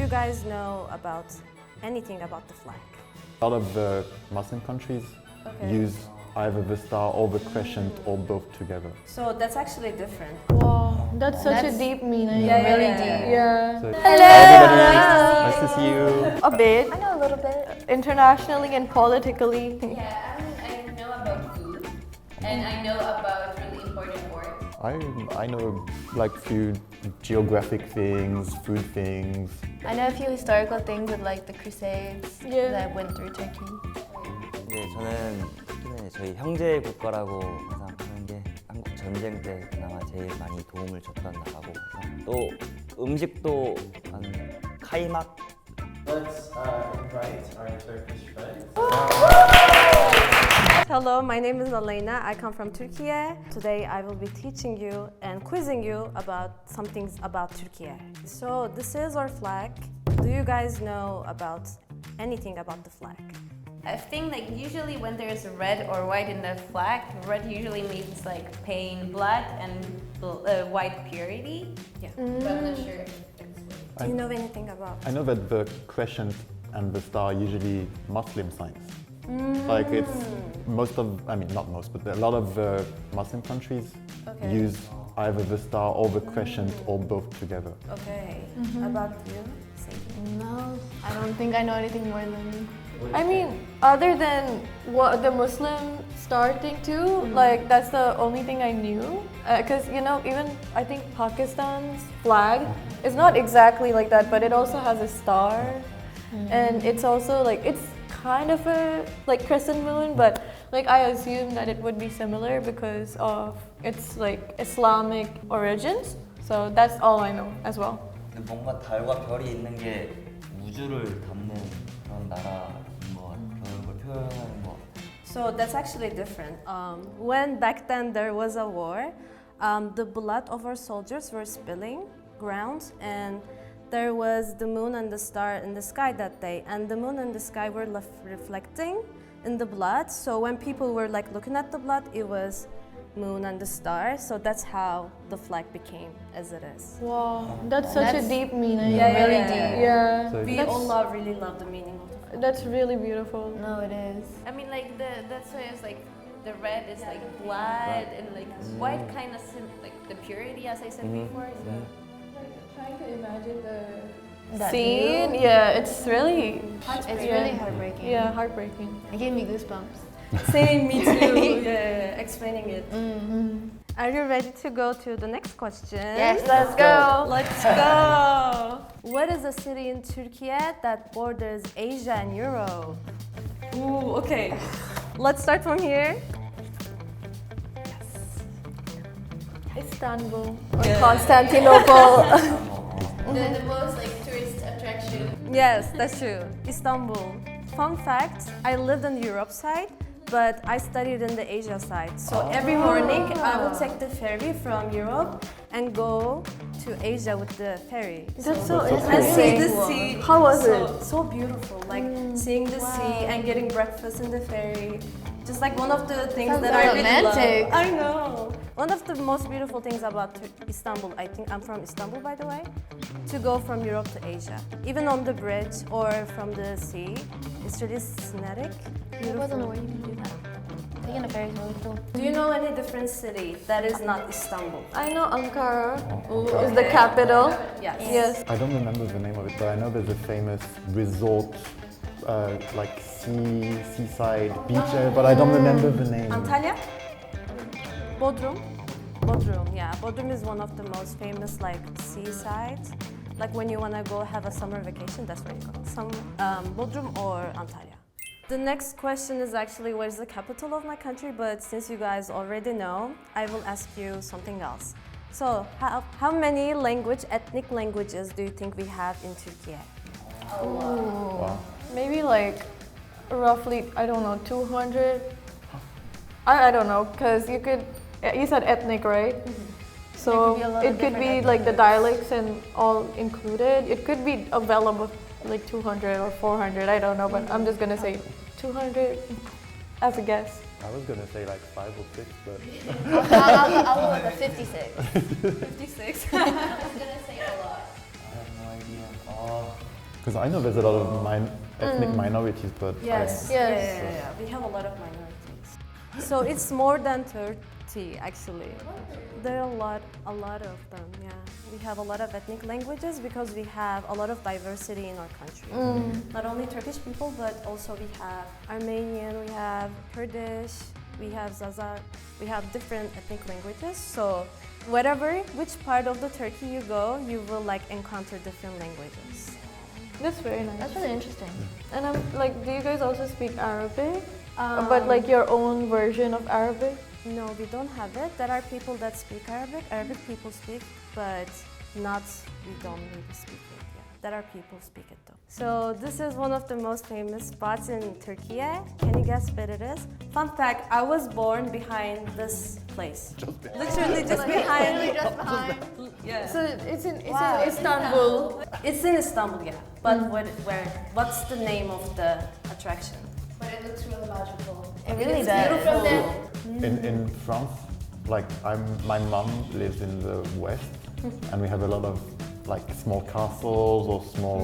you guys know about anything about the flag? A lot of the Muslim countries use either the star or the crescent or both together. So that's actually different. Wow, that's such a deep meaning. Yeah, really deep. Yeah. So, Hello. everybody, nice to see you. A bit. I know a little bit. Internationally and politically. Yeah, I know about food, and I know about really important words. I know like few geographic things, food things. I know a few historical things with like the Crusades that went through Turkey. 네, 저는 특히나 저희 형제 국가라고 항상 하는 게 한국 전쟁 때 그나마 제일 많이 도움을 줬던 나라고 해서 또 음식도 한 카이막. Let's invite our Turkish friends. Hello, my name is Elena. I come from Turkey. Today I will be teaching you and quizzing you about some things about Turkey. So this is our flag. Do you guys know about anything about the flag? I think like usually when there's red or white in the flag, red usually means like pain, blood, and white purity. Yeah. But I'm not sure. Do you know anything about? I know that the crescent and the star are usually Muslim signs. Like it's not most, but a lot of the Muslim countries use either the star or the crescent or both together. Okay. About you? No, I don't think I know anything more than. I mean, other than what the Muslim star thing too, like that's the only thing I knew. Because even I think Pakistan's flag is not exactly like that, but it also has a star, and it's also like it's kind of a like crescent moon, but like I assume that it would be similar because of its like Islamic origins. So that's all I know as well. 뭔가 달과 별이 있는 게 우주를 담는 그런 나라인 것 같아요. 그런 걸 표현하는 것 같아요. So that's actually different. When back then there was a war, the blood of our soldiers were spilling ground, and there was the moon and the star in the sky that day, and the moon and the sky were reflecting in the blood. So when people were like looking at the blood, it was moon and the star. So that's how the flag became as it is. Wow, that's such a deep meaning. Really deep. Yeah, So We all really love the meaning of the flag. that's really beautiful. No, it is. I mean like that's why it's like the red is like blood and like white kind of like the purity as I said before. So. Trying to imagine the That scene. view? Yeah, it's really. It's really heartbreaking. Yeah, heartbreaking. It gave me goosebumps. Same, me too. Yeah, explaining it. Are you ready to go to the next question? Yes, Let's go. Let's go. What is a city in Turkey that borders Asia and Europe? Ooh, okay. Let's start from here. Istanbul or Constantinople. The most like tourist attraction. Yes, that's true. Istanbul. Fun fact, I lived on the Europe side, but I studied in the Asia side. So every morning I will take the ferry from Europe and go to Asia with the ferry. That's so And interesting. see the sea. How was it? So beautiful. Like seeing the sea and getting breakfast in the ferry. Just like one of the things Sounds that so I really romantic. love. I know. One of the most beautiful things about Istanbul, I think I'm from Istanbul by the way, to go from Europe to Asia. Even on the bridge or from the sea, it's really scenic. I wasn't aware you could do that. Taking a ferry is really cool. Do you know any different city that is not Istanbul? I know Ankara is the capital. Yes. Yes. I don't remember the name of it, but I know there's a famous resort, like seaside beach, but I don't remember the name. Antalya? Bodrum? Bodrum, yeah. Bodrum is one of the most famous like seasides. Like when you want to go have a summer vacation, that's where you go. Bodrum or Antalya. The next question is actually where's the capital of my country, but since you guys already know, I will ask you something else. So, how many ethnic languages do you think we have in Turkey? Wow. Maybe like roughly, I don't know, 200. I don't know, because you said ethnic, right? So it could be like the dialects and all included. It could be a vellum of like 200 or 400, I don't know, but I'm just gonna say 200 as a guess. I was gonna say like 5 or 6, but I'll go with a 56. 56. I was gonna say a lot. I have no idea. Because I know there's a lot of ethnic minorities, but Yes. Yes. Yeah. We have a lot of minorities. So it's more than 30 actually. There are a lot of them. Yeah. We have a lot of ethnic languages because we have a lot of diversity in our country. Not only Turkish people, but also we have Armenian, we have Kurdish, we have Zaza, we have different ethnic languages. So which part of the Turkey you go, you will like encounter different languages. That's very nice. That's really interesting. And I'm like, do you guys also speak Arabic? But like your own version of Arabic? No, we don't have it. There are people that speak Arabic. Arabic people speak, but we don't really speak it. Yeah. There are people speak it though. So this is one of the most famous spots in Turkey. Can you guess what it is? Fun fact, I was born behind this place. Literally just behind. Just behind. Yeah. So it's in Istanbul. It's in Istanbul, yeah. But what's the name of the attraction? But it looks really magical. It really It's does. beautiful. in France, like my mom lives in the west, and we have a lot of like small castles or small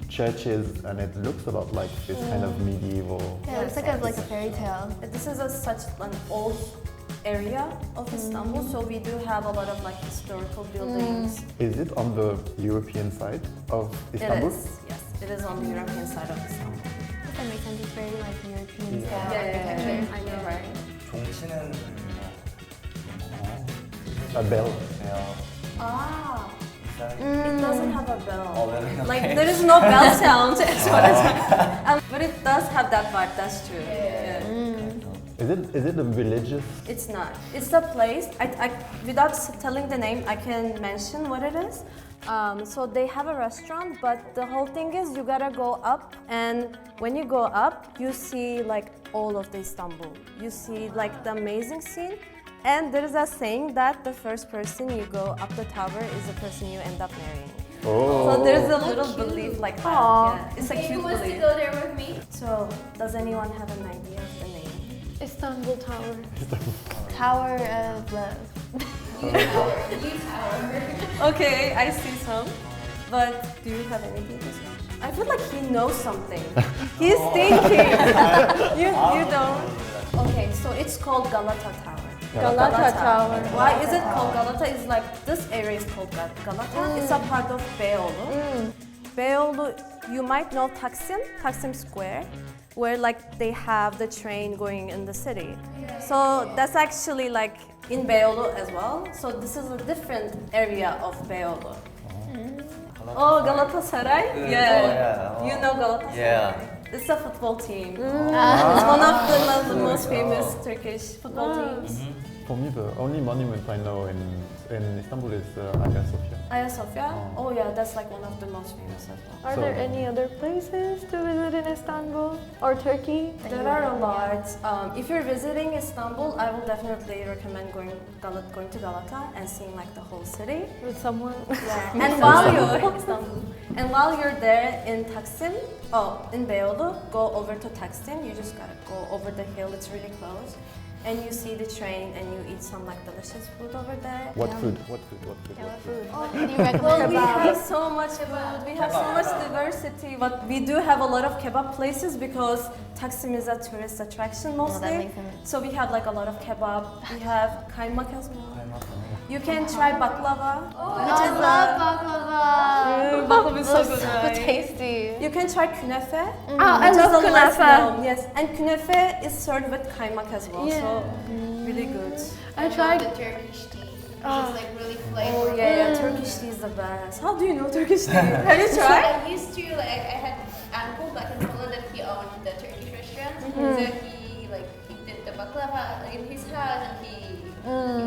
churches, and it looks a lot like this kind of medieval. Yeah, it looks like a fairy tale. This is such an old area of Istanbul, so we do have a lot of like historical buildings. Is it on the European side of Istanbul? It is, yes, it is on the European side of Istanbul. That makes sense. It's very like European style Yeah, architecture. I know, right? 종치는 A bell. Ah, 쌀. it doesn't have a bell. Oh, really? Like Okay. there is no bell sound, as far as but it does have that part. That's true. Yeah. Is it a religious? It's not. It's a place. Without telling the name, I can mention what it is. So they have a restaurant, but the whole thing is you gotta go up, and when you go up, you see like all of the Istanbul. You see like the amazing scene, and there is a saying that the first person you go up the tower is the person you end up marrying. Oh. So there's a little belief like that. Yeah. It's a Okay, cute who wants to belief. go there with me? So does anyone have an idea of the name? Istanbul Tower. Tower of Love. Okay, I see some. But do you have anything to say? I feel like he knows something. He's thinking. you don't. Okay, so it's called Galata Tower. Galata Tower. Why is it called Galata? It's like this area is called Galata. It's a part of Beyoğlu. Beyoğlu, you might know Taksim Square, where like they have the train going in the city. So that's actually like in Beyoğlu as well. So this is a different area of Beyoğlu. Oh, Galatasaray? yeah. You know Galatasaray? Yeah. It's a football team. It's one of the most famous Turkish football teams. For me, the only monument I know in Istanbul is Hagia Sophia. Hagia Sophia? Oh yeah, that's like one of the most famous as well. Are there any other places to visit in Istanbul or Turkey? There are a lot. If you're visiting Istanbul, I will definitely recommend going to Galata and seeing like the whole city. With someone? Yeah. And while you're there in Taksim, in Beyoğlu, go over to Taksim. You just gotta go over the hill. It's really close. And you see the train and you eat some like delicious food over there. What food? What do you recommend? Well, we have so much food, we have so much diversity, but we do have a lot of kebab places because Taksim is a tourist attraction mostly. makes sense. So we have like a lot of kebab. We have kaymak as well. You can try baklava. I love baklava. Baklava is so good. So right? tasty. You can try künefe. I which is love a less künefe. known, yes, and künefe is served with kaymak as well. So really good. I tried. the Turkish tea. It's like really flavorful. Oh yeah, Turkish tea is the best. How do you know Turkish tea? Have you tried? I used to like I had uncle back in Poland that he owned the Turkish restaurant. So he did the baklava in his house and he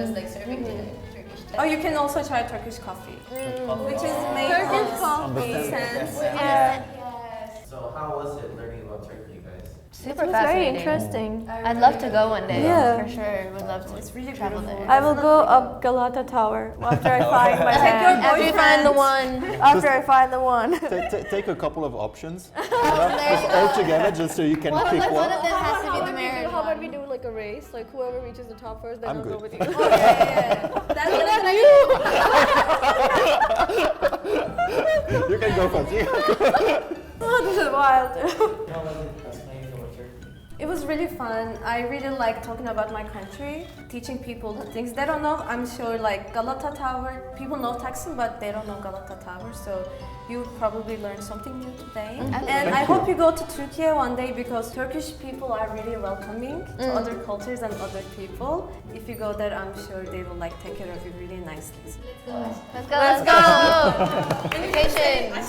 was like serving the Turkish tea. Oh, you can also try Turkish coffee, which is made Turkish of coffee. sense. Yes. So how was it learning about Turkey, guys? Super It was very fascinating. interesting. I'd love to go one day. Yeah. For sure. Would love to It's really travel beautiful. there. I will go up Galata Tower after I find my man. After you find the one. After I find the one. Take a couple of options just all together, just so you can pick One one. of them has to be the How marathon. about we do like a race? Like whoever reaches the top first, then I'm I'll go good. with you. That's what You can go first. Oh, this is wild. How was it explaining about Turkey? It was really fun. I really like talking about my country, teaching people things they don't know. I'm sure like Galata Tower, people know Taksim, but they don't know Galata Tower. So you probably learned something new today. And I hope you go to Turkey one day because Turkish people are really welcoming to other cultures and other people. If you go there, I'm sure they will like take care of you really nicely. Let's go. Let's go. Vacation.